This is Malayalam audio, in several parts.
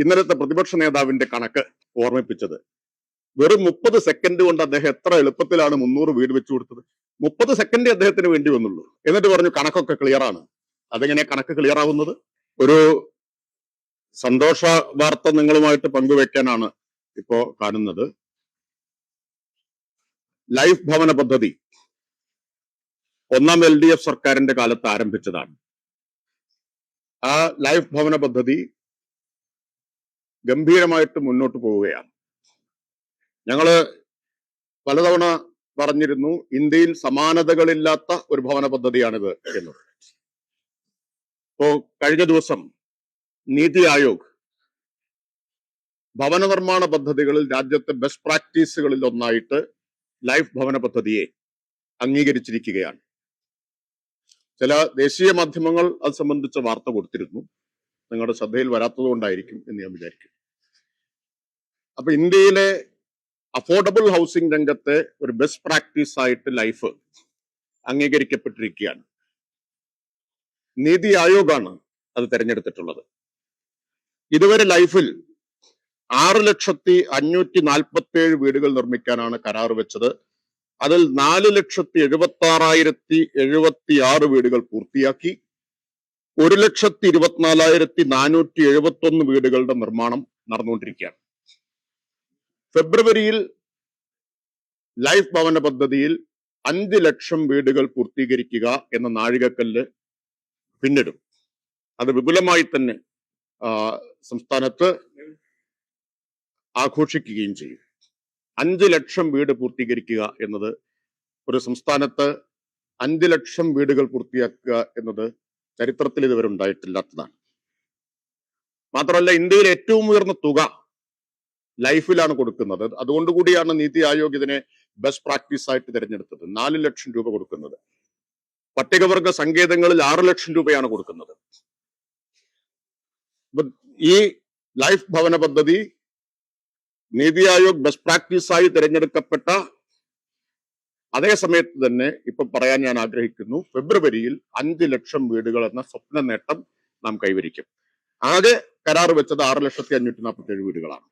ഇന്നലത്തെ പ്രതിപക്ഷ നേതാവിന്റെ കണക്ക് ഓർമ്മിപ്പിച്ചത്. വെറും 30 സെക്കൻഡ് കൊണ്ട് അദ്ദേഹം എത്ര എളുപ്പത്തിലാണ് 300 വീട് വെച്ചു കൊടുത്തത്. 30 സെക്കൻഡ് അദ്ദേഹത്തിന് വേണ്ടി വന്നുള്ളൂ. എന്നിട്ട് പറഞ്ഞു കണക്കൊക്കെ ക്ലിയർ ആണ്. അതെങ്ങനെ കണക്ക് ക്ലിയർ ആവുന്നത്? ഒരു സന്തോഷ വാർത്ത നിങ്ങളുമായിട്ട് പങ്കുവെക്കാനാണ് ഇപ്പോ കാണുന്നത്. ലൈഫ് ഭവന പദ്ധതി ഒന്നാം LDF സർക്കാരിന്റെ കാലത്ത് ആരംഭിച്ചതാണ്. ആ ലൈഫ് ഭവന പദ്ധതി ഗംഭീരമായിട്ട് മുന്നോട്ട് പോവുകയാണ്. ഞങ്ങള് പലതവണ പറഞ്ഞിരുന്നു ഇന്ത്യയിൽ സമാനതകളില്ലാത്ത ഒരു ഭവന പദ്ധതിയാണിത് എന്നത്. ഇപ്പോ കഴിഞ്ഞ ദിവസം നീതി ആയോഗ് ഭവന നിർമ്മാണ പദ്ധതികളിൽ രാജ്യത്തെ ബെസ്റ്റ് പ്രാക്ടീസുകളിൽ ഒന്നായിട്ട് ലൈഫ് ഭവന പദ്ധതിയെ അംഗീകരിച്ചിരിക്കുകയാണ്. ചില ദേശീയ മാധ്യമങ്ങൾ അത് സംബന്ധിച്ച വാർത്ത കൊടുത്തിരുന്നു. നിങ്ങളുടെ ശ്രദ്ധയിൽ വരാത്തത് കൊണ്ടായിരിക്കും എന്ന് ഞാൻ വിചാരിക്കുന്നു. അപ്പൊ ഇന്ത്യയിലെ അഫോർഡബിൾ ഹൗസിംഗ് രംഗത്തെ ഒരു ബെസ്റ്റ് പ്രാക്ടീസ് ആയിട്ട് ലൈഫ് അംഗീകരിക്കപ്പെട്ടിരിക്കുകയാണ്. നീതി ആയോഗാണ് അത് തെരഞ്ഞെടുത്തിട്ടുള്ളത്. ഇതുവരെ ലൈഫിൽ 6,547,000 വീടുകൾ നിർമ്മിക്കാനാണ് കരാർ വെച്ചത്. അതിൽ 4,76,076 വീടുകൾ പൂർത്തിയാക്കി. 1,24,471 വീടുകളുടെ നിർമ്മാണം നടന്നുകൊണ്ടിരിക്കുകയാണ്. ഫെബ്രുവരിയിൽ ലൈഫ് ഭവന പദ്ധതിയിൽ 5 ലക്ഷം വീടുകൾ പൂർത്തീകരിക്കുക എന്ന നാഴികക്കല്ല് പിന്നിടും. അത് വിപുലമായി തന്നെ സംസ്ഥാനത്ത് ആഘോഷിക്കുകയും ചെയ്യും. 5 ലക്ഷം വീട് പൂർത്തീകരിക്കുക എന്നത് ഒരു സംസ്ഥാനത്ത് 5 ലക്ഷം വീടുകൾ പൂർത്തിയാക്കുക എന്നത് ചരിത്രത്തിൽ ഇതുവരെ ഉണ്ടായിട്ടില്ലാത്തതാണ്. മാത്രമല്ല ഇന്ത്യയിൽ ഏറ്റവും ഉയർന്ന തുക ലൈഫിലാണ് കൊടുക്കുന്നത്. അതുകൊണ്ടുകൂടിയാണ് നീതി ആയോഗ് ഇതിനെ ബെസ്റ്റ് പ്രാക്ടീസ് ആയിട്ട് തിരഞ്ഞെടുത്തത്. 4 ലക്ഷം രൂപ കൊടുക്കുന്നത്. പട്ടികവർഗ സങ്കേതങ്ങളിൽ 6 ലക്ഷം രൂപയാണ് കൊടുക്കുന്നത്. ഈ ലൈഫ് ഭവന പദ്ധതി നീതി ആയോഗ് ബെസ്റ്റ് പ്രാക്ടീസായി തിരഞ്ഞെടുക്കപ്പെട്ട അതേ സമയത്ത് തന്നെ ഇപ്പൊ പറയാൻ ഞാൻ ആഗ്രഹിക്കുന്നു, ഫെബ്രുവരിയിൽ 5 ലക്ഷം വീടുകൾ എന്ന സ്വപ്ന നേട്ടം നാം കൈവരിക്കും. ആകെ കരാർ വെച്ചത് 6,547,000 വീടുകളാണ്.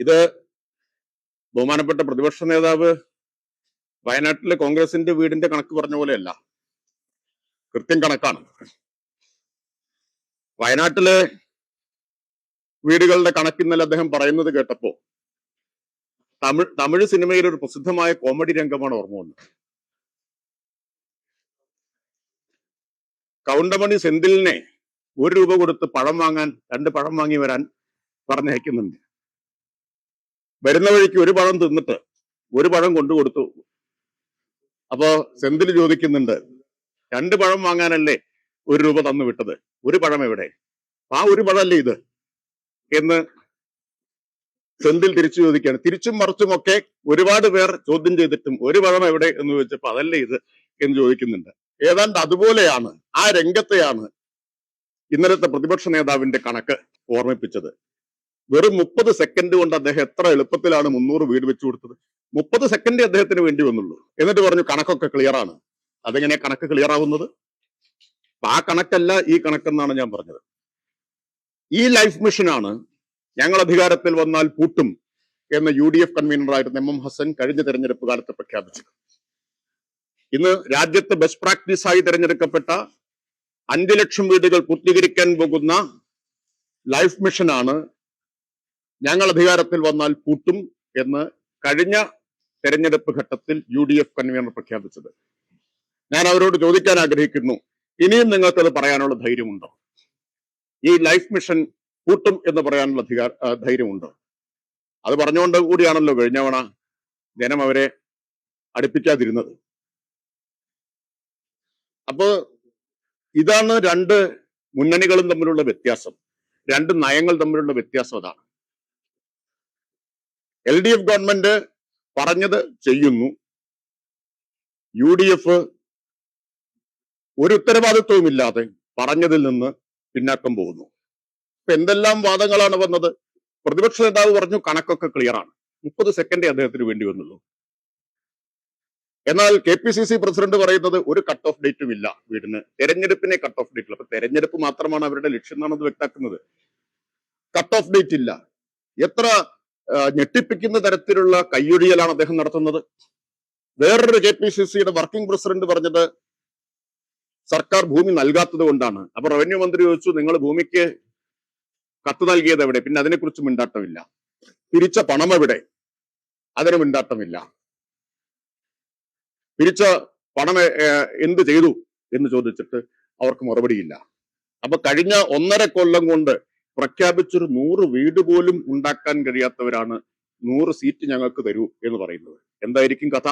ഇത് ബഹുമാനപ്പെട്ട പ്രതിപക്ഷ നേതാവ് വയനാട്ടിലെ കോൺഗ്രസിന്റെ വീടിന്റെ കണക്ക് പറഞ്ഞ പോലെയല്ല, കൃത്യം കണക്കാണ്. വയനാട്ടിലെ വീടുകളുടെ കണക്ക് ഇന്നലെ അദ്ദേഹം പറയുന്നത് കേട്ടപ്പോ തമിഴ് സിനിമയിൽ ഒരു പ്രസിദ്ധമായ കോമഡി രംഗമാണ് ഓർമ്മ വന്നത്. കൗണ്ടമണി സെന്തിലിനെ 1 രൂപ കൊടുത്ത് പഴം വാങ്ങാൻ 2 പഴം വാങ്ങി വരാൻ പറഞ്ഞയക്കുന്നുണ്ട്. വരുന്ന വഴിക്ക് 1 പഴം തിന്നിട്ട് 1 പഴം കൊണ്ടുകൊടുത്തു. അപ്പോ സെന്തിൽ ചോദിക്കുന്നുണ്ട്, 2 പഴം വാങ്ങാനല്ലേ 1 രൂപ തന്നു വിട്ടത്, 1 പഴം എവിടെ? ആ 1 പഴമല്ലേ ഇത് എന്ന് സെന്തിൽ തിരിച്ചു ചോദിക്കുകയാണ്. തിരിച്ചും മറിച്ചുമൊക്കെ ഒരുപാട് പേർ ചോദ്യം ചെയ്തിട്ടും 1 പഴം എവിടെ എന്ന് ചോദിച്ചപ്പോ അതല്ലേ ഇത് എന്ന് ചോദിക്കുന്നുണ്ട്. ഏതാണ്ട് അതുപോലെയാണ്, ആ രംഗത്തെയാണ് ഇന്നലത്തെ പ്രതിപക്ഷ നേതാവിന്റെ കണക്ക് ഓർമ്മിപ്പിച്ചത്. വെറും 30 സെക്കൻഡ് കൊണ്ട് അദ്ദേഹം എത്ര എളുപ്പത്തിലാണ് 300 വീട് വെച്ചു കൊടുത്തത്. 30 സെക്കൻഡ് അദ്ദേഹത്തിന് വേണ്ടി വന്നുള്ളൂ. എന്നിട്ട് പറഞ്ഞു കണക്കൊക്കെ ക്ലിയർ ആണ്. അതെങ്ങനെ കണക്ക് ക്ലിയർ ആവുന്നത്? ആ കണക്കല്ല ഈ കണക്കെന്നാണ് ഞാൻ പറഞ്ഞത്. ഈ ലൈഫ് മിഷനാണ് ഞങ്ങൾ അധികാരത്തിൽ വന്നാൽ പൂട്ടും എന്ന UDF കൺവീനറായിരുന്ന MM ഹസൻ കഴിഞ്ഞ തെരഞ്ഞെടുപ്പ് കാലത്ത് പ്രഖ്യാപിച്ചത്. ഇന്ന് രാജ്യത്ത് ബെസ്റ്റ് പ്രാക്ടീസായി തിരഞ്ഞെടുക്കപ്പെട്ട 5 ലക്ഷം വീടുകൾ പൂർത്തീകരിക്കാൻ പോകുന്ന ലൈഫ് മിഷനാണ് ഞങ്ങൾ അധികാരത്തിൽ വന്നാൽ പൂട്ടും എന്ന് കഴിഞ്ഞ തെരഞ്ഞെടുപ്പ് ഘട്ടത്തിൽ UDF കൺവീനർ പ്രഖ്യാപിച്ചത്. ഞാൻ അവരോട് ചോദിക്കാൻ ആഗ്രഹിക്കുന്നു, ഇനിയും നിങ്ങൾക്കത് പറയാനുള്ള ധൈര്യമുണ്ടോ? ഈ ലൈഫ് മിഷൻ പൂട്ടും എന്ന് പറയാനുള്ള ധൈര്യമുണ്ടോ? അത് പറഞ്ഞുകൊണ്ട് കൂടിയാണല്ലോ കഴിഞ്ഞ തവണ ജനം അവരെ അടുപ്പിക്കാതിരുന്നത്. അപ്പോ ഇതാണ് 2 മുന്നണികളും തമ്മിലുള്ള വ്യത്യാസം, 2 നയങ്ങൾ തമ്മിലുള്ള വ്യത്യാസം. അതാണ് LDF ഗവൺമെന്റ് പറഞ്ഞത് ചെയ്യുന്നു, UDF ഒരു ഉത്തരവാദിത്വവുമില്ലാതെ പറഞ്ഞതിൽ നിന്ന് പിന്നാക്കം പോകുന്നു. ഇപ്പൊ എന്തെല്ലാം വാദങ്ങളാണ് വന്നത്. പ്രതിപക്ഷ നേതാവ് പറഞ്ഞു കണക്കൊക്കെ ക്ലിയർ ആണ്, 30 സെക്കൻഡേ അദ്ദേഹത്തിന് വേണ്ടി വന്നുള്ളൂ. എന്നാൽ KPCC പ്രസിഡന്റ് പറയുന്നത് ഒരു കട്ട് ഓഫ് ഡേറ്റും ഇല്ല വീടിന്, തെരഞ്ഞെടുപ്പിനെ കട്ട് ഓഫ് ഡേറ്റ്. അപ്പൊ തെരഞ്ഞെടുപ്പ് മാത്രമാണ് അവരുടെ ലക്ഷ്യം എന്നാണ് അത് വ്യക്തമാക്കുന്നത്. കട്ട് ഓഫ് ഡേറ്റ് ഇല്ല. എത്ര ഞെട്ടിപ്പിക്കുന്ന തരത്തിലുള്ള കയ്യൊഴിയലാണ് അദ്ദേഹം നടത്തുന്നത്. വേറൊരു KPCCയുടെ വർക്കിംഗ് പ്രസിഡന്റ് പറഞ്ഞത് സർക്കാർ ഭൂമി നൽകാത്തത് കൊണ്ടാണ്. അപ്പൊ റവന്യൂ മന്ത്രി ചോദിച്ചു, നിങ്ങൾ ഭൂമിക്ക് കത്ത് നൽകിയത് എവിടെ? പിന്നെ അതിനെക്കുറിച്ച് മിണ്ടാട്ടമില്ല. പിരിച്ച പണം എവിടെ? അതിന് മിണ്ടാട്ടമില്ല. പിരിച്ച പണം എന്ത് ചെയ്തു എന്ന് ചോദിച്ചിട്ട് അവർക്ക് മറുപടിയില്ല. അപ്പൊ കഴിഞ്ഞ 1.5 കൊല്ലം കൊണ്ട് പ്രഖ്യാപിച്ചൊരു 100 വീട് പോലും ഉണ്ടാക്കാൻ കഴിയാത്തവരാണ് 100 സീറ്റ് ഞങ്ങൾക്ക് തരൂ എന്ന് പറയുന്നത്. എന്തായിരിക്കും കഥ?